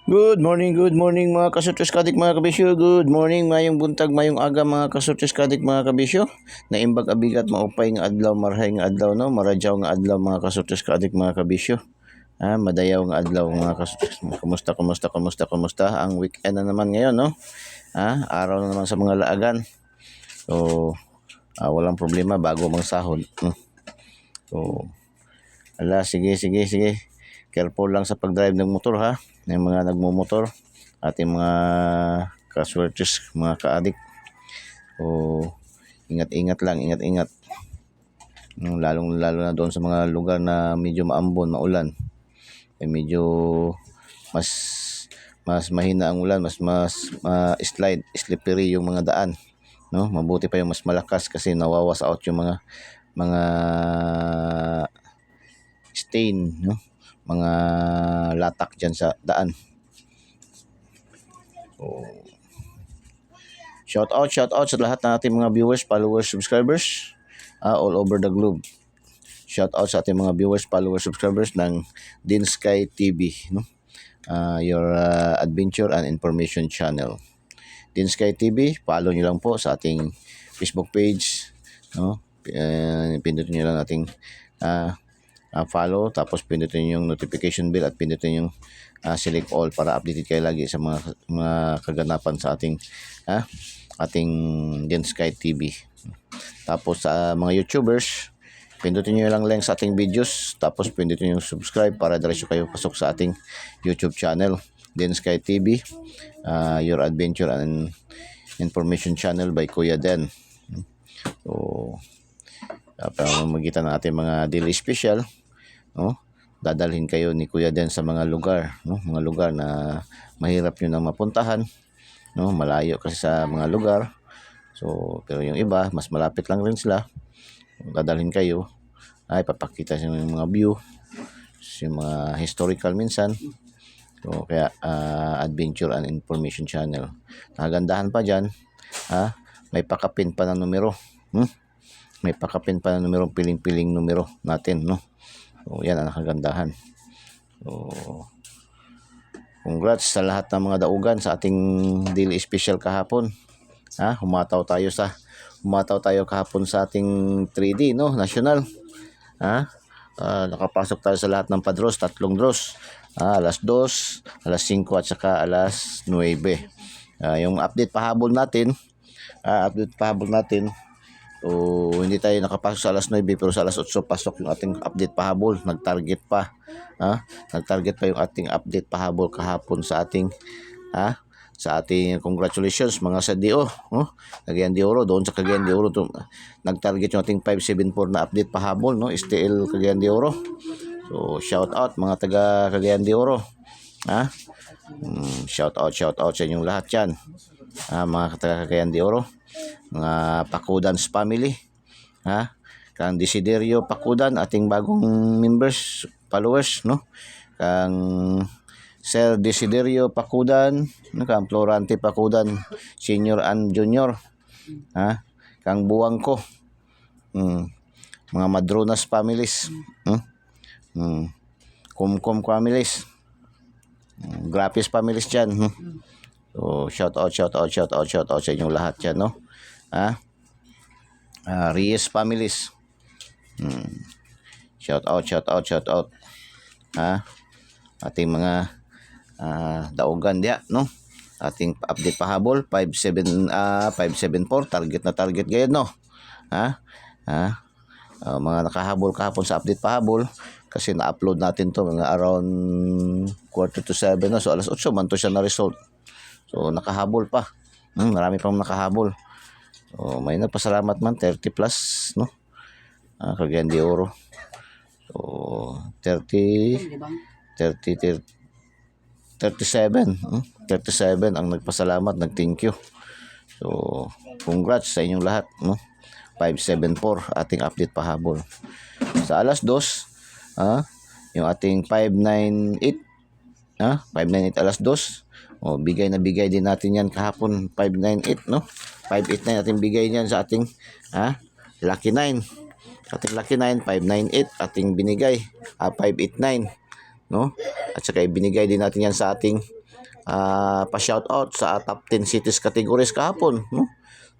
Good morning mga kasutres kadik mga kabisyo. Good morning, mayong buntag, mayong aga mga kasutres kadik mga kabisyo. Naimbag abigat maupay nga adlaw, marhay nga adlaw no, maradyaw nga adlaw mga kasutres kadik mga kabisyo. Madayaw nga adlaw mga kasutres. Kumusta ang weekend na naman ngayon no? Araw na naman sa mga laagan. So, walang problema bago magsahod. No? So, sige. Careful lang sa pagdrive ng motor ha. Yung mga nagmumotor, ating mga kaswertes, mga kaadik. So, ingat lang. Lalo na doon sa mga lugar na medyo maambon, maulan. Medyo mas mahina ang ulan, mas slippery yung mga daan. No? Mabuti pa yung mas malakas kasi nawawas out yung mga stain, no? Mga latak dyan sa daan. So, shout out sa lahat ng ating mga viewers, followers, subscribers all over the globe. Shout out sa ating mga viewers, followers, subscribers ng Dinsky TV, no? Your adventure and information channel. Dinsky TV, follow niyo lang po sa ating Facebook page, no? Pindutin niyo lang ating follow, tapos pindutin yung notification bell at pindutin yung select all para updated kayo lagi sa mga kaganapan sa ating Dinsky TV. Tapos sa mga YouTubers, pindutin nyo lang sa ating videos, tapos pindutin yung subscribe para diretso kayo pasok sa ating YouTube channel, Dinsky TV, your adventure and information channel by Kuya Den. So, pamamagitan ng ating mga daily special, no? Dadalhin kayo ni Kuya Den sa mga lugar, no? Mga lugar na mahirap nyo nang mapuntahan, no? Malayo kasi sa mga lugar. So, pero yung iba, mas malapit lang rin sila. Dadalhin kayo, papakita sa yung mga view, yung mga historical minsan. So, kaya adventure and information channel. Nagandahan pa dyan, may pakapin pa ng numero. May pakapin pa ng numero, piling-piling numero natin, no? So, yan ang nakagandahan. So, congrats sa lahat ng mga daugan sa ating daily special kahapon. Humataw tayo kahapon sa ating 3D, no? National. Nakapasok tayo sa lahat ng padros, 3 draws. Alas 2, alas 5 at saka alas 9. Yung update pahabol natin, so, hindi tayo nakapasok sa alas 9 pero sa alas 8 pasok yung ating update pahabol. Nag-target pa yung ating update pahabol kahapon sa ating congratulations mga sa DO, Cagayan de Oro. Doon sa Cagayan de Oro nag-target yung ating 574 na update pahabol, no? STL Cagayan de Oro. So, shout out mga taga Cagayan de Oro. Shout out sa inyong lahat yan. Mga taga Cagayan de Oro, mga Pacudans family, kang Desiderio Pacudan, ating bagong members, followers, no? Kang Sir Desiderio Pacudan, kang Florante Pacudan Senior and Junior, kang Buwangko, mga Madronas families, Kumkum families, Grapis families dyan. So, shout out sa inyong lahat dyan, no? Reyes families, shout out. Ating mga daugan diya, no? Ating update pahabol 574, target gayud, no? Mga nakahabol kahapon sa update pahabol kasi na-upload natin to mga around 6:45, no? So alas 8 man to siya na result. So nakahabol pa. Marami pang nakahabol. So may nagpasalamat man 30 plus, no? Cagayan de Oro. So 37 ang nagpasalamat, nag-thank you. So congrats sa inyong lahat, no? 574 ating update pahabol. Sa alas 2, yung ating 598, 598 alas 2. Bigay din natin yan kahapon, 598, no? 589 ating bigay niyan sa ating Lucky 9. Ating Lucky 9, 598 ating binigay, 589. no? At saka ibinigay din natin yan sa ating pa-shoutout sa top 10 cities categories kahapon, no?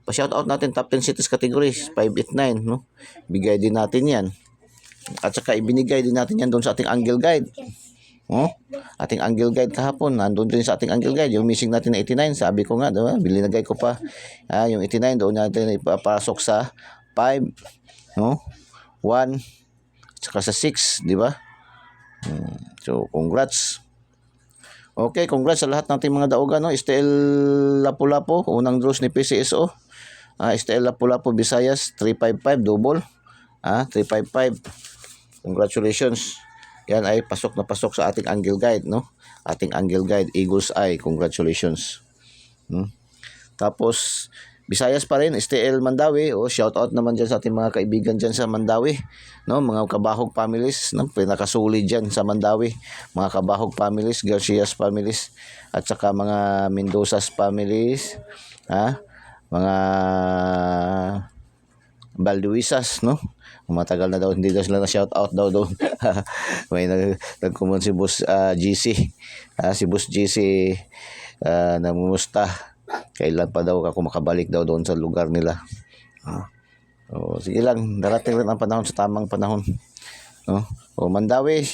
Pa-shoutout natin top 10 cities categories 589, no? Bigay din natin yan. At saka ibinigay din natin yan doon sa ating angle guide. Oh, ating angle guide kahapon, nandun din sa ating angle guide, yung missing natin na 89, sabi ko nga, diba? Bilinagay ko pa, yung 89, doon natin ipapasok sa 5, no? 1, saka sa 6, di ba? So, congrats. Okay, congrats sa lahat ng ating mga daogan, no? STL Lapu-Lapu, unang draws ni PCSO. STL Lapu-Lapu Visayas, 355, double. 355. Congratulations. Yan ay pasok na pasok sa ating angle guide, no? Ating angle guide, Eagle's Eye. Congratulations. Tapos, Visayas pa rin, STL Mandawi. Shout out naman dyan sa ating mga kaibigan dyan sa Mandawi. No? Mga Kabahog families, no? Pinakasulit dyan sa Mandawi. Mga Kabahog families, Garcias families, at saka mga Mendozas families. Mga Balduisas, no? Matagal na daw, hindi daw sila na shout out daw doon. May nagkumun si Boss GC. Si Boss GC namumusta. Kailan pa daw ako makabalik daw doon sa lugar nila. Sige lang, darating rin ang panahon sa tamang panahon. No? Mandawi,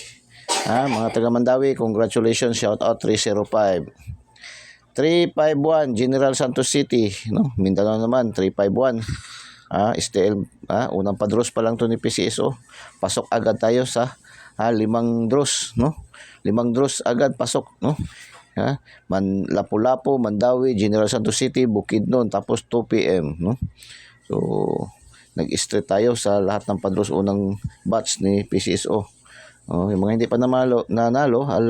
mga taga Mandawi, congratulations, shout out 305. 351, General Santos City, no? Mindanao naman, 351. STL, unang padros pa lang to ni PCSO. Pasok agad tayo sa 5 draws, no? 5 draws agad pasok, no? Lapu-Lapu, Mandawi, General Santos City, Bukidnon, tapos 2 PM, no? So, nag-straight tayo sa lahat ng padros unang batch ni PCSO. Yung mga hindi pa nanalo,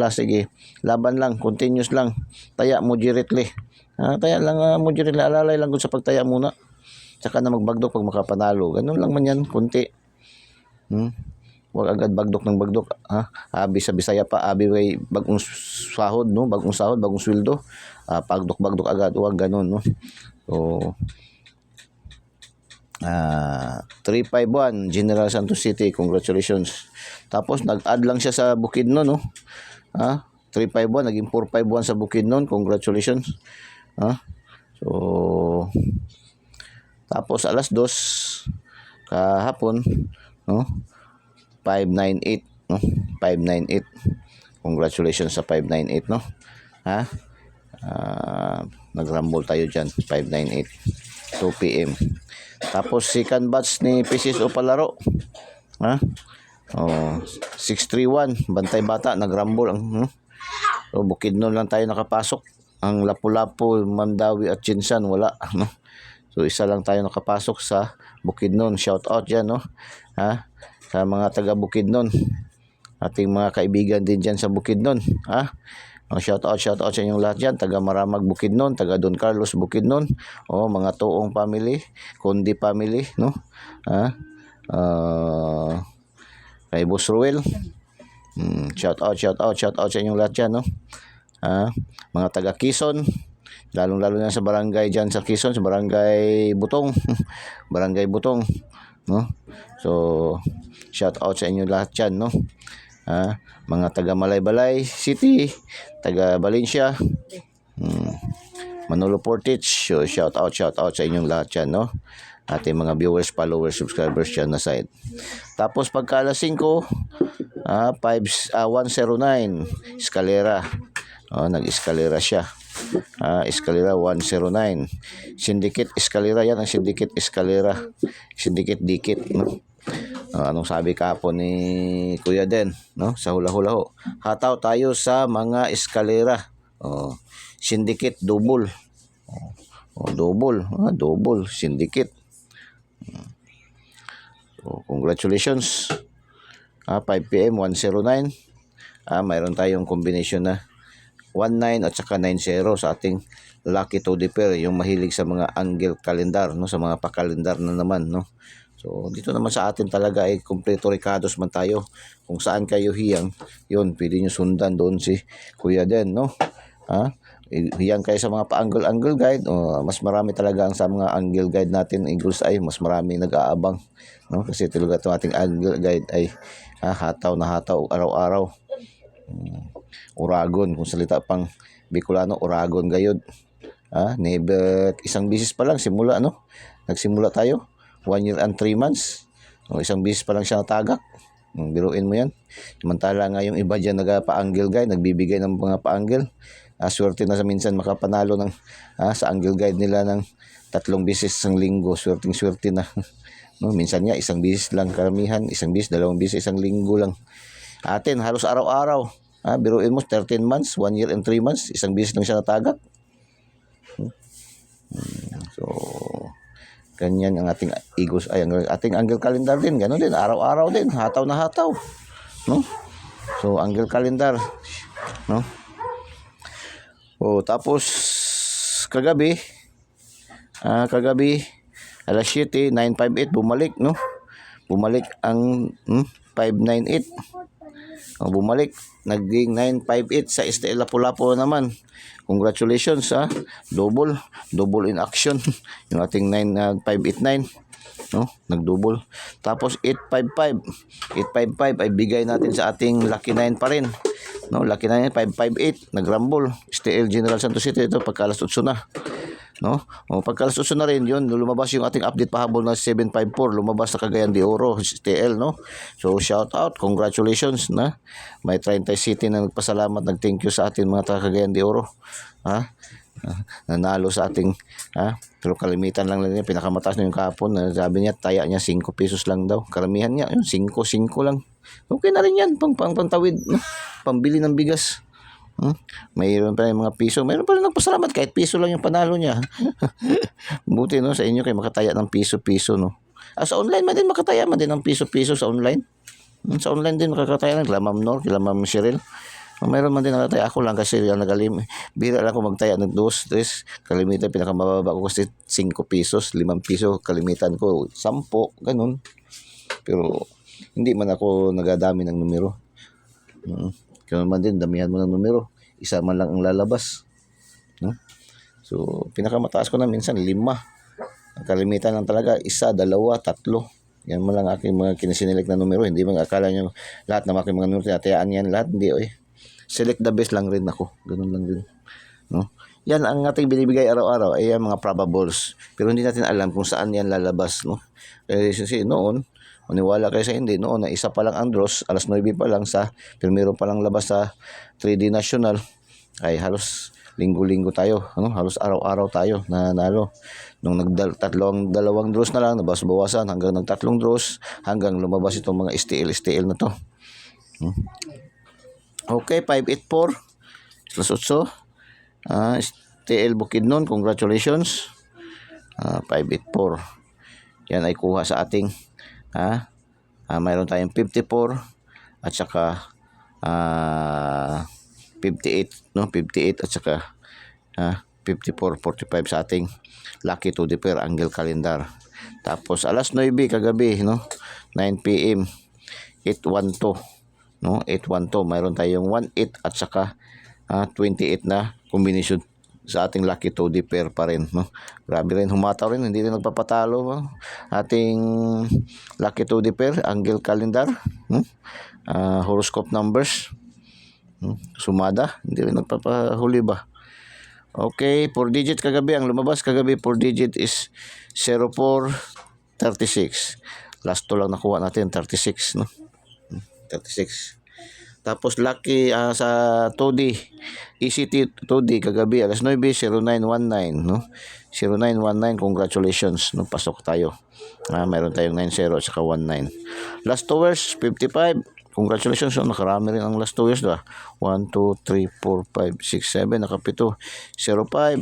sige, laban lang, continuous lang. Taya moderately. Taya lang moderately, alalay lang kung sa pagtaya muna. Tsaka na magbagdok pag makapanalo. Ganun lang man yan, kunti. Huwag agad bagdok ng bagdok. Abi sa Bisaya pa, abi way bagong sahod, no? Bagong sahod, bagong sweldo. Bagdok agad, huwag ganun, no? So, 351, General Santos City, congratulations. Tapos, nag-add lang siya sa Bukidnon, no? 351, naging 451 sa Bukidnon, congratulations. So, tapos alas 2 kahapon, no? 598, no? 598. Congratulations sa 598, no? Nagrumble tayo diyan, 598. 2 PM. Tapos second batch ni PCSO palaro. 631, Bantay Bata, nagrumble ang so Bukidnon lang tayo nakapasok. Ang Lapu-Lapu, Mandawi at Chinsan wala, no? So, isa lang tayo nakapasok sa Bukidnon. Shout out dyan, no? Sa mga taga Bukidnon. Ating mga kaibigan din dyan sa Bukidnon. Shout out sa inyong lahat dyan. Taga Maramag Bukidnon, taga Don Carlos Bukidnon. Mga Tuong family, Kundi family, no? Kay Boss Ruel. Shout out sa inyong lahat dyan, no? Mga taga Quezon. Lalong-lalo na sa barangay dyan sa Quezon, sa barangay Butong. Barangay Butong, no? So, shout out sa inyo lahat dyan, no? Mga taga Malaybalay City, taga Valencia, Manolo Portage. So, shout out sa inyong lahat dyan, no? Ating mga viewers, followers, subscribers dyan na side. Tapos pagka alas 5, 109, Escalera. Nag-escalera siya. Escalera 109. Syndicate Escalera yan, ang Syndicate Escalera. Syndicate Dikit, no? Anong sabi kahapon ni Kuya Den, no? Sa hula-hula ho. Hataw tayo sa mga eskalera. Syndicate double. Double syndicate. So, congratulations. 5 PM 109. Mayroon tayong combination na 19 at saka 90 sa ating lucky to pair, yung mahilig sa mga angle calendar, no? Sa mga pa-calendar na naman, no? So dito naman sa atin talaga ay kompleto ricados man tayo. Kung saan kayo hiyang, yun, pwede nyo sundan doon si Kuya Den, no? Hiyang kayo sa mga pa-angle guide, mas marami talaga ang sa mga angle guide natin, Eagle's Eye, mas marami nag-aabang, no? Kasi talaga itong ating angle guide ay hataw na hataw araw-araw. Uragon, kung salita pang Bicolano, uragon gayod. Never, isang bisis pa lang simula, nagsimula tayo, 1 year and 3 months. Isang bisis pa lang siya natagak. Biruin mo yan. Samantala nga yung iba dyan nagpa-angle guide, nagbibigay ng mga pa-angle. Swerte na sa minsan makapanalo ng sa angle guide nila ng 3 bisis isang linggo. Swerte na. Minsan nga isang bisis lang karamihan, isang bisis, 2 bisis isang linggo lang. Atin halos araw-araw. Biruin mo 13 months, 1 year and 3 months, isang bisis lang siya natagak. So ganyan ang ating igos, ay ang ating angle calendar din, ganoon din, araw-araw din, hataw na hataw, So angle calendar, tapos kagabi alas 7, 958 bumalik, bumalik ang 598. Bumalik, naging 958 sa STL Lapu-Lapu naman. Congratulations, double in action yung ating 589, nagdouble. Tapos 855 ay bigay natin sa ating Lucky 9 pa rin, Lucky 9 558 nagrumble. STL General Santos City ito pagkalas 8 na, pagkalas 8 na rin yun, lumabas yung ating update pahabol na 754, lumabas na Cagayan de Oro STL, So shout out, congratulations na may 30 City na nagpasalamat, nag-thank you sa ating mga taga Cagayan de Oro, nanalo sa ating pero kalimitan lang niya, pinakamataas na yung kahapon, sabi niya taya niya 5 pesos lang daw, karamihan niya yun 5 lang, okay na rin yan, pangtawid, pambili ng bigas. Mayroon pa rin mga piso, mayroon pa rin nagpasalamat kahit piso lang yung panalo niya. Buti sa inyo kayo makataya ng piso-piso, sa online man din makataya man din ng piso-piso sa online. Sa online din makakataya ng kila Ma'am Nor, kila Ma'am Cheryl. Mayroon man din nakataya, ako lang kasi yung bira lang ako magtaya ng 2, 3, kalimitan pinakamababa ko kasi 5 pesos, 5 piso, kalimitan ko 10, ganun. Pero hindi man ako nagadami ng numero. Kaya man din, damihan mo ng numero, isa man lang ang lalabas, So pinakamataas ko na minsan 5. Ang kalimitan lang talaga 1, 2, 3. Yan man lang aking mga kinasinelik na numero. Hindi man akala nyo lahat ng aking mga numero tinatayaan yan lahat, hindi. Select the best lang rin ako, ganun lang din, Yan ang ating binibigay araw-araw, ay yan mga probables, pero hindi natin alam kung saan yan lalabas, kasi noon, maniwala kayo sa hindi, noon na isa pa lang ang draws, alas 9 pa lang pero meron pa lang labas sa 3D National, ay halos linggo-linggo tayo, halos araw-araw tayo nanalo. Nung dalawang draws na lang, nabas-bawasan hanggang nag-3 draws, hanggang lumabas itong mga STL na to. Okay, 584 plus 8, STL Bukidnon, congratulations. 584, yan ay kuha sa ating mayroon tayong 54 at saka 58, 58 at saka 54, 45 sa ating Lucky to the Pair angle calendar. Tapos alas 9 kagabi, 9 PM 812, 812, mayroon tayong 18 at saka 28 na combination sa ating Lucky to the Pair pa rin, Grabe rin, humataw rin, hindi rin nagpapatalo, ating Lucky to the Pair angle calendar, horoscope numbers, sumada, hindi rin nagpapahuli ba. Okay, 4 digit kagabi, ang lumabas kagabi 4 digit is 0436. Last 2 lang nakuha natin, 36, 36. Tapos lucky sa 2D, ECT 2D kagabi alas 9, 0919, 0919, congratulations, pasok tayo. Mayroon tayong 90 at saka 19. Last 2 hours 55, congratulations, nakarami rin ang last 2 years, 1, 2, 3, 4, 5, 6, 7, nakapito, 05,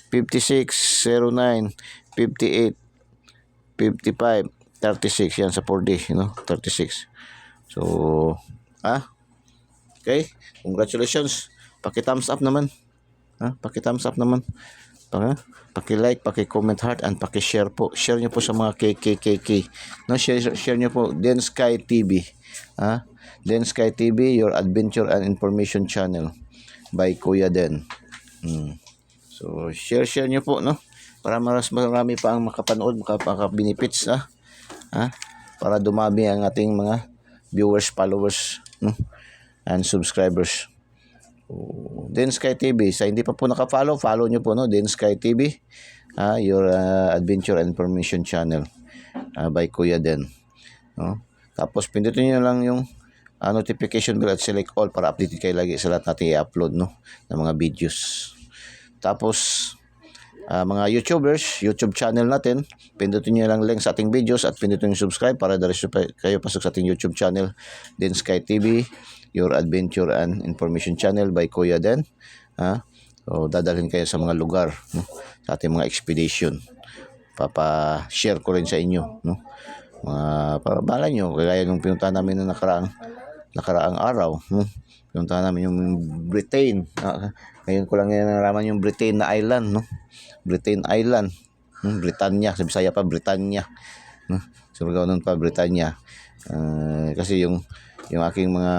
56, 09, 58, 55, 36, yan sa 4D, 36. So, okay, congratulations. Paki-thumbs up naman. Paki-thumbs up naman. Paki-like, paki-comment heart, and paki-share po. Share nyo po sa mga KKKK. Share nyo po Den Sky TV. Den Sky TV, your adventure and information channel by Kuya Den. So, share nyo po, para marami pa ang makapanood, makaka-benefits, para dumami ang ating mga viewers, followers, and subscribers. Din Sky TV, sa hindi pa po naka-follow, follow nyo po, no? Din Sky TV, your adventure and information channel by Kuya Den, no? Tapos pindutin nyo lang yung notification bell at select all para updated kayo lagi sa lahat natin i-upload, no, ng mga videos. Tapos mga YouTubers, YouTube channel natin, pindutin nyo lang link sa ating videos at pindutin yung subscribe para diretso kayo pasok sa ating YouTube channel, Din Sky TV, your adventure and information channel by Kuya Den. So dadalhin kayo sa mga lugar, no, sa ating mga expedition. Papa-share ko rin sa inyo, no, para bala nyo, kagaya nung pinuntahan namin na nakaraang araw, no? Pinuntahan namin yung Britain. Ngayon ko lang nalaman yung Britain na island, no? Britain Island, Britannia, sa Bisaya pa Britannia, no? So ganoon pa Britannia. Kasi yung aking mga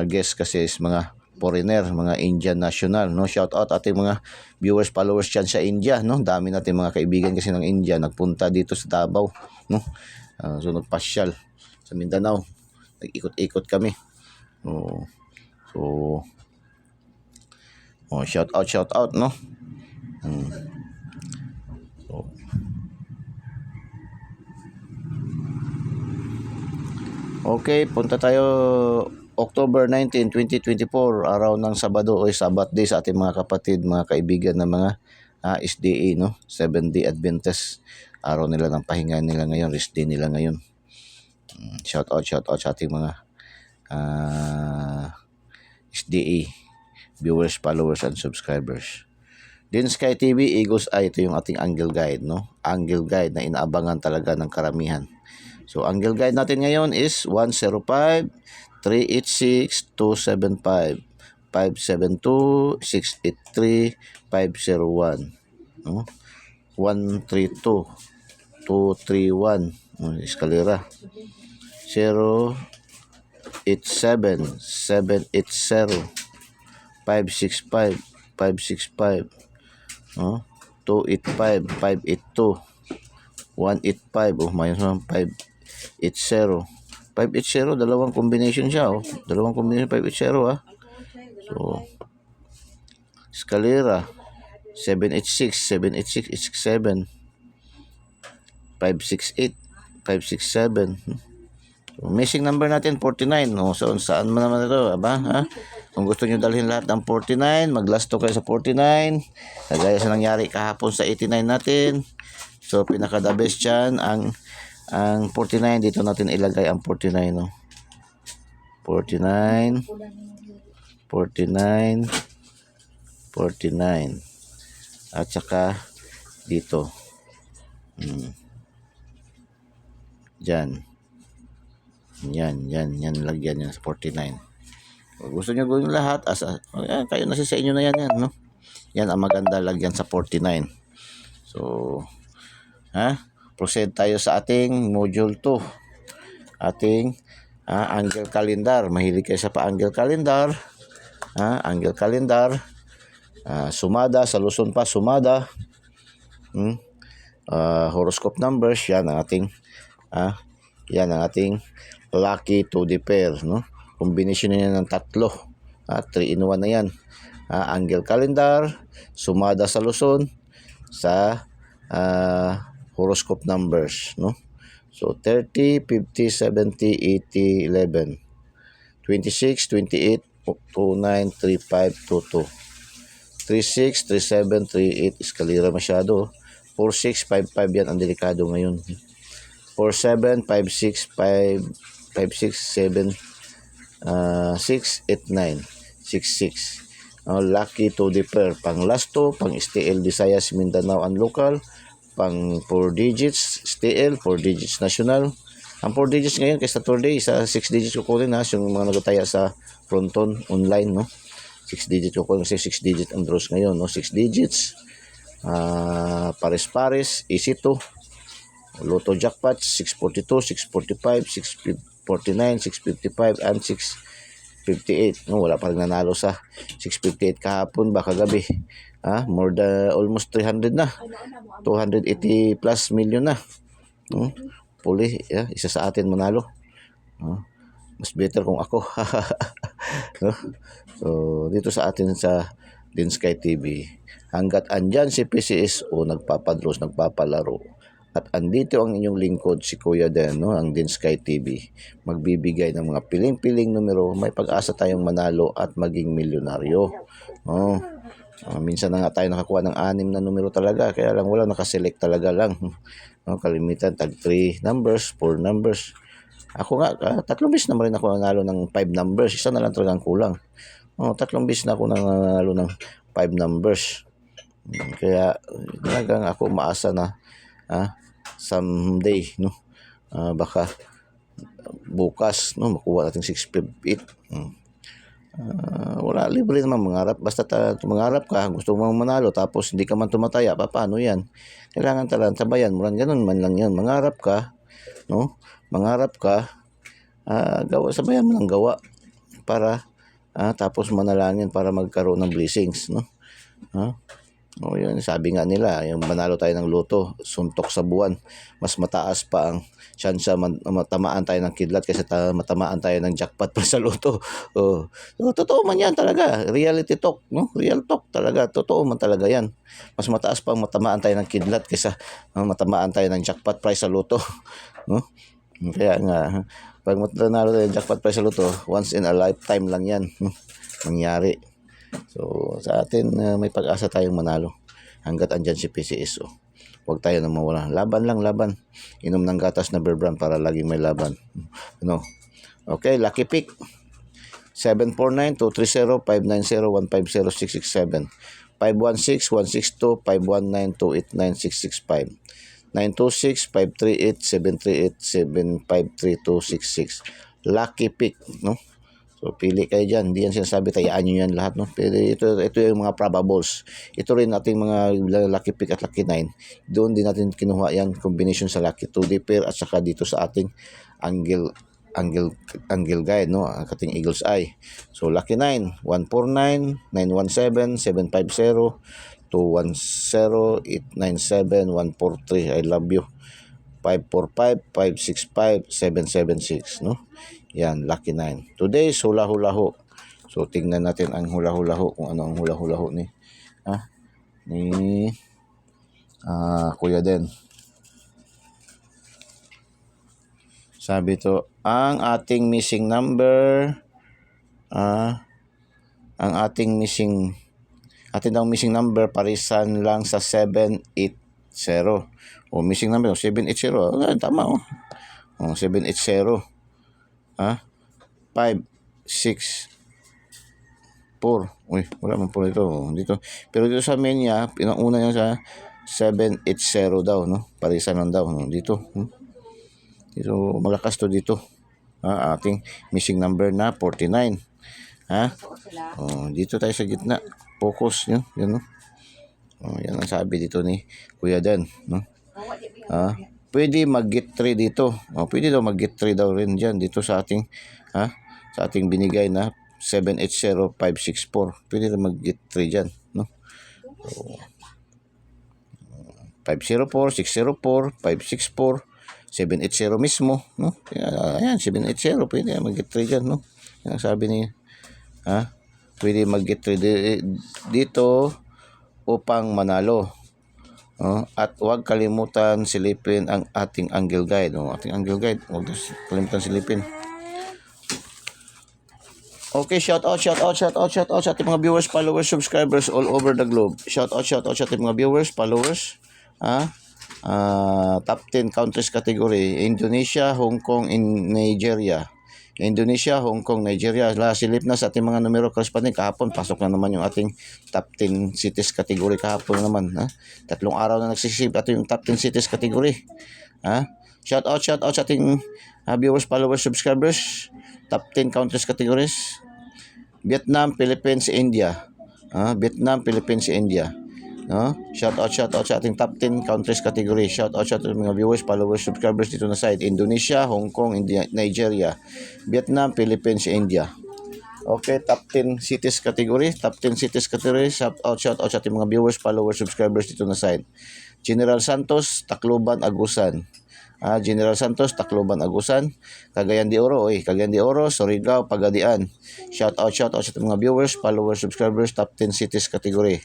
guests kasi is mga foreigner, mga Indian national, no? Shout out ating mga viewers, followers diyan sa India, no? Dami natin mga kaibigan kasi ng India nagpunta dito sa Davao, no? So nagpasyal sa Mindanao. Nag-ikot-ikot kami. Shout out, no? Okay, punta tayo October 19, 2024, araw ng Sabado o Sabat day sa ating mga kapatid, mga kaibigan na mga SDA, no? 7-day Adventist. Araw nila ng pahinga nila ngayon, rest day nila ngayon. Shout out sa ating mga SDA viewers, followers, and subscribers. Din Sky TV, Eagles Eye, ito yung ating angle guide, no? Angle guide na inaabangan talaga ng karamihan. So, angle guide natin ngayon is 105-386-275, 572-683-501, no? 132-231, eskalera, 087-780-565, no? 285-582, 185, mayroon naman 580. 580, dalawang combination siya, dalawang combination 580, So, eskalera, 786-787, 568, 567. So, missing number natin 49. So saan mo naman ito, Kung gusto niyo dalhin lahat ng 49, maglasto kayo sa 49. Kagaya sa nangyari kahapon sa 89 natin. So pinaka the best dyan ang 49, dito natin ilagay ang 49, no. 49 at saka dito. Yan, lagyan yan sa 49. Kung gusto nyo gawin lahat, kayo na sa inyo na yan, no? Yan ang maganda, lagyan sa 49. So, proceed tayo sa ating module 2. Ating angle calendar. Mahilig kayo sa pa-angle calendar. Angle calendar. Sumada, sa Luzon pa, sumada. Horoscope numbers, yan ang ating lucky to the pair, no? Combination niya ng tatlo. 3-in-1 na yan. Angle calendar, sumada sa Luzon, sa horoscope numbers, no? So 30, 50, 70, 80, 11, 26, 28, 29, 35, 22, 36, 37, 38, eskalera masyado. 46, 55, yan ang delikado ngayon. 47, 56, 5, 56, 7, 6, 8, 9, 6, 6. Lucky to the pair. Pang lasto, pang STL, Visayas, Mindanao, and local. Pang 4 digits, STL, 4 digits national. Ang 4 digits ngayon kay Saturday, sa 6 digits kukunin, yung mga nagataya sa fronton online, no? 6 digits kukunin kasi 6 digits ang draws ngayon, no? 6 digits. Pares-pares, easy to. Lotto jackpot, 642, 645, 649, 655, and 658. No, wala pa rin nanalo sa 658 kahapon, baka gabi. More than almost 300 na. 280 plus million na. Puli, isa sa atin manalo. Mas better kung ako. No? So, dito sa atin sa Din Sky TV, hanggat andyan si PCSO, nagpapadros, nagpapalaro, at andito ang inyong lingkod, si Kuya Den, no? Ang Din Sky TV, magbibigay ng mga piling-piling numero, may pag-asa tayong manalo at maging milyonaryo. Oh. Minsan na nga tayo nakakuha ng 6 na numero talaga, kaya lang wala, nakaselect talaga lang. No, kalimitan tag 3 numbers, 4 numbers. Ako nga, 3 beses na rin ako nanalo ng 5 numbers. Isa na lang talagang kulang. 3 beses na ako nanalo ng 5 numbers. Kaya talagang ako maasa na someday, no? Baka bukas, no, makuha natin 658. Wala, libre naman mangarap. Basta mangarap ka, gusto mong manalo, tapos hindi ka man tumataya, paano yan? Kailangan talagang sabayan mo lang, ganun man lang yan. Mangarap ka, no? Mangarap ka, gawa, sabayan mo lang gawa para tapos manalangin para magkaroon ng blessings, no? Yun, sabi nga nila, yung manalo tayo ng loto, suntok sa buwan, mas mataas pa ang tsansa matamaan tayo ng kidlat kaysa matamaan tayo ng jackpot pa sa loto. So, totoo man yan talaga. Reality talk, no? Real talk talaga. Totoo man talaga yan. Mas mataas pa ang matamaan tayo ng kidlat kaysa matamaan tayo ng jackpot prize sa loto. No? Kaya nga, pag matanalo tayo ng jackpot prize sa loto, once in a lifetime lang yan mangyari. So, sa atin, may pag-asa tayong manalo hanggat andyan si PCSO. Huwag tayo na mawala. Laban lang, laban. Inom ng gatas na Bear Brand para laging may laban. Ano? Okay, Lucky Pick. 749-230-590-150-667. 516-162, 519-289-665. 926-538-738-753-266. Lucky Pick, no? So, pili kayo dyan. Hindi yan sinasabi, tayaan nyo yan lahat, no? Pero ito yung mga probables. Ito rin ating mga lucky pick at lucky 9. Doon din natin kinuha yan, combination sa lucky 2D pair at saka dito sa ating angle guide, no? Ang ating eagle's eye. So, lucky 9, 149, 917, 750, 210, 897, 143. I love you. 545, 565, 776, no? Yan, lucky 9. Today is hula-hula-ho. So, tingnan natin ang hula-hula-ho, kung ano ang hula-hula-ho ni Kuya Den. Sabi to, ang ating missing number, atin daw missing number, parisan lang sa 780. Missing number, 780. Tama, 780. 5, 6, 4. Uy, wala man po ito. Dito. Pero dito sa main niya, pinanguna niya sa 780 daw, no? Parisan lang daw, no? Dito. Dito, malakas to dito. Ating missing number na 49. Dito tayo sa gitna. Focus, yun, no? Yan ang sabi dito ni Kuya Dan, no? Pwede mag-get 3 dito. Pwede daw mag-get 3 daw rin dyan dito sa ating sa ating binigay na 780-564. Pwede daw mag-get 3 dyan, no? So, 504, 604, 564, 780 mismo, no? Ayan, 780, pwede mag-get 3 dyan, no? Yan ang sabi niya. Pwede mag-get 3 dito upang manalo. At huwag kalimutan silipin ang ating angle guide. Ating angle guide, huwag kalimutan silipin. Okay, shout out sa ating mga viewers, followers, subscribers all over the globe. Shout out sa ating mga viewers, followers. Top 10 countries category: Indonesia, Hong Kong, Nigeria. Indonesia, Hong Kong, Nigeria. Silip na sa ating mga numero corresponding. Kahapon, pasok na naman yung ating top 10 cities category kahapon naman. 3 araw na nagsisilip ato yung top 10 cities category. Shout out sa ating viewers, followers, subscribers. Top 10 countries categories: Vietnam, Philippines, India. Vietnam, Philippines, India. Shout out sa ating top 10 countries category. Shout out sa ating mga viewers, followers, subscribers dito na site: Indonesia, Hong Kong, India, Nigeria, Vietnam, Philippines, India. Okay, top 10 cities category. Top 10 cities category. Shout out sa ating mga viewers, followers, subscribers dito na site: General Santos, Tacloban, Agusan. General Santos, Tacloban, Agusan, Cagayan de Oro, Surigao, Pagadian. Shout out sa ating mga viewers, followers, subscribers, top 10 cities category.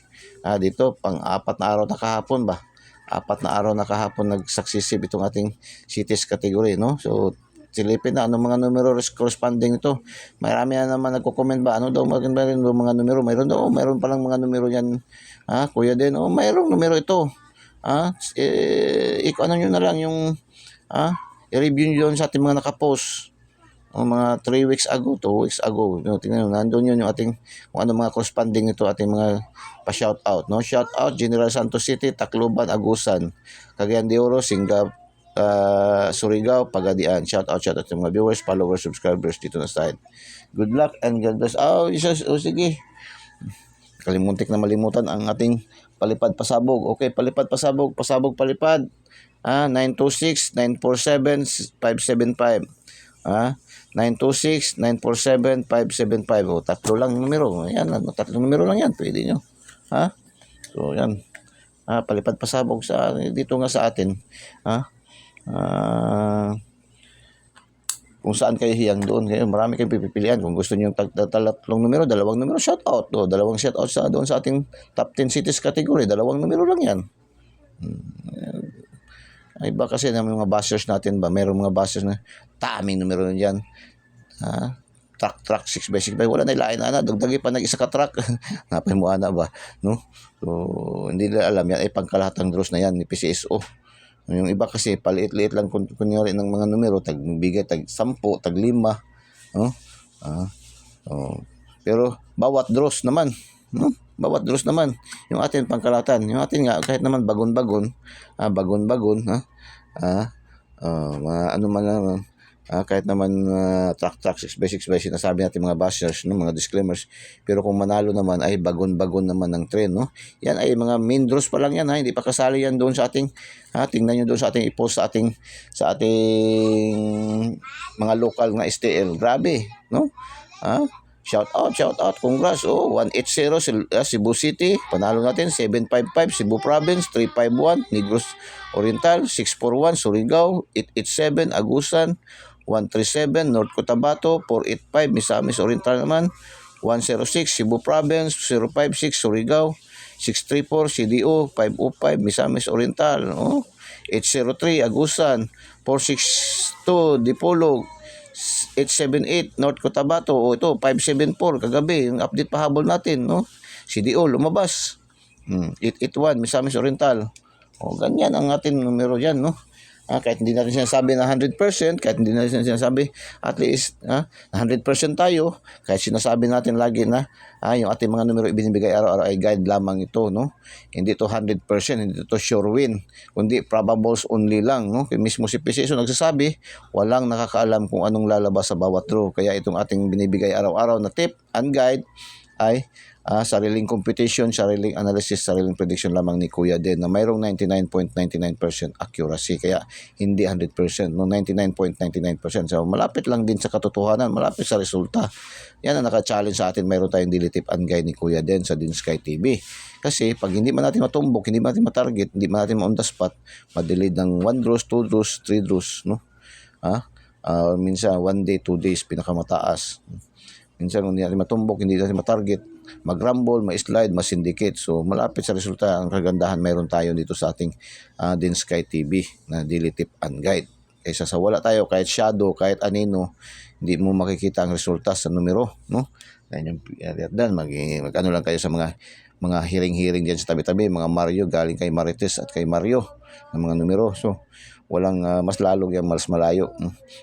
Dito, pang-apat na araw na kahapon ba? 4 na araw na kahapon nagsuccessive itong ating cities category, no? So, silipin na anong mga numero corresponding ito. Marami na naman nagko-comment ba, ano daw maganda rin mga numero. Mayroon palang mga numero yan. Kuya din, mayroong numero ito. Ano nyo na lang yung i-review nyo sa ating mga nakapost. Mga 3 weeks ago, 2 weeks ago. Tingnan nyo, nandun yun yung ating, kung ano mga corresponding nito, ating mga pa-shoutout. No? Shoutout, General Santos City, Tacloban, Agusan, Cagayan de Oro, Surigao, Pagadian. Shoutout sa mga viewers, followers, subscribers dito na side. Good luck and God bless. Sige. Kalimuntik na malimutan ang ating palipad pasabog. Okay, palipad pasabog, palipad. 926-947-575. 926-947-575. Tatlo lang numero. Ayan, tatlong numero lang yan. Pwede nyo. So, yan. Palipad pasabog dito nga sa atin. Kung saan kayo hiyang doon. Kaya marami kayong pipilian. Kung gusto niyo yung tatlong numero, dalawang numero, shout out. Dalawang shout out doon sa ating top 10 cities category. Dalawang numero lang yan. Iba kasi ng mga bashers natin ba? Mayroong mga bashers na taming numero yan. Truck 6x6. Wala na ilain na. Dagdagi pa nag-isa ka truck. Napay mo ana ba? No? So, hindi nila alam yan. Pangkalahatang draws na yan ni PCSO. Yung iba kasi paliit-liit lang kunyari ng mga numero, tagbigay, tag 10, tag 5. No? Pero bawat draws naman, no? Bawat draws naman yung atin pangkalatan, yung atin nga kahit naman bagon-bagon, ano man naman, kahit naman truck 6x6 sinasabi natin mga bashers, no, mga disclaimers, pero kung manalo naman ay bagon-bagon naman ng trend, no? Yan ay mga main draws pa lang yan, hindi pa kasali yan doon sa ating tingnan nyo doon sa ating i-post sa ating mga local na STL. Grabe, no? Shout out, congrats. 180 Cebu City, panalo natin. 755 Cebu Province, 351 Negros Oriental, 641 Surigao, 887 Agusan, 137 North Cotabato, 485 Misamis Oriental naman, 106 Cebu Province, 056 Surigao, 634 CDO, 505 Misamis Oriental, 803 Agusan, 462 Dipolog, 878 North Cotabato, ito 574 kagabi yung update pahabol natin, no? CDO lumabas, 881 Misamis Oriental. Ganyan ang ating numero diyan, no? Kahit hindi natin sinasabi na 100%, kahit hindi natin sinasabi at least 100% tayo, kahit sinasabi natin lagi na yung ating mga numero ibinibigay araw-araw ay guide lamang ito, no? Hindi to 100%, hindi to sure win, kundi probables only lang, no? Kaya mismo si PCSO nagsasabi, walang nakakaalam kung anong lalabas sa bawat draw. Kaya itong ating binibigay araw-araw na tip and guide ay sariling computation, sariling analysis, sariling prediction lamang ni Kuya Den na mayroong 99.99% accuracy. Kaya hindi 100%, no? 99.99%. So malapit lang din sa katotohanan, malapit sa resulta. Yan ang naka-challenge sa atin. Mayroon tayong daily tip and guide ni Kuya Den sa Din Sky TV. Kasi pag hindi man natin matumbok, hindi man natin matarget, hindi man natin ma-on the spot, madelayed ng 1 draws, 2 draws, 3 draws, no? Minsan 1 day, 2 days pinakamataas. Minsan kung hindi natin matumbok, hindi natin matarget, mag-rumble, ma-slide, ma-syndicate. So malapit sa resulta. Ang kagandahan mayroon tayo dito sa ating Din Sky TV na daily tip and guide. Kaysa sa wala tayo, kahit shadow, kahit anino, hindi mo makikita ang resulta sa numero, no? Yan yung mag-ano lang kayo sa mga hiring-hiring dyan sa tabi-tabi, mga Mario, galing kay Marites at kay Mario ng mga numero. So walang mas lalong yan, mas malayo.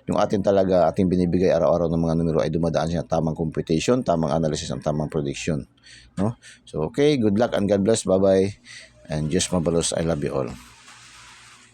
Yung atin talaga, ating binibigay araw-araw ng mga numero ay dumadaan siya tamang computation, tamang analysis, ang tamang prediction, no? So okay, good luck and God bless. Bye-bye and just mabalos. I love you all.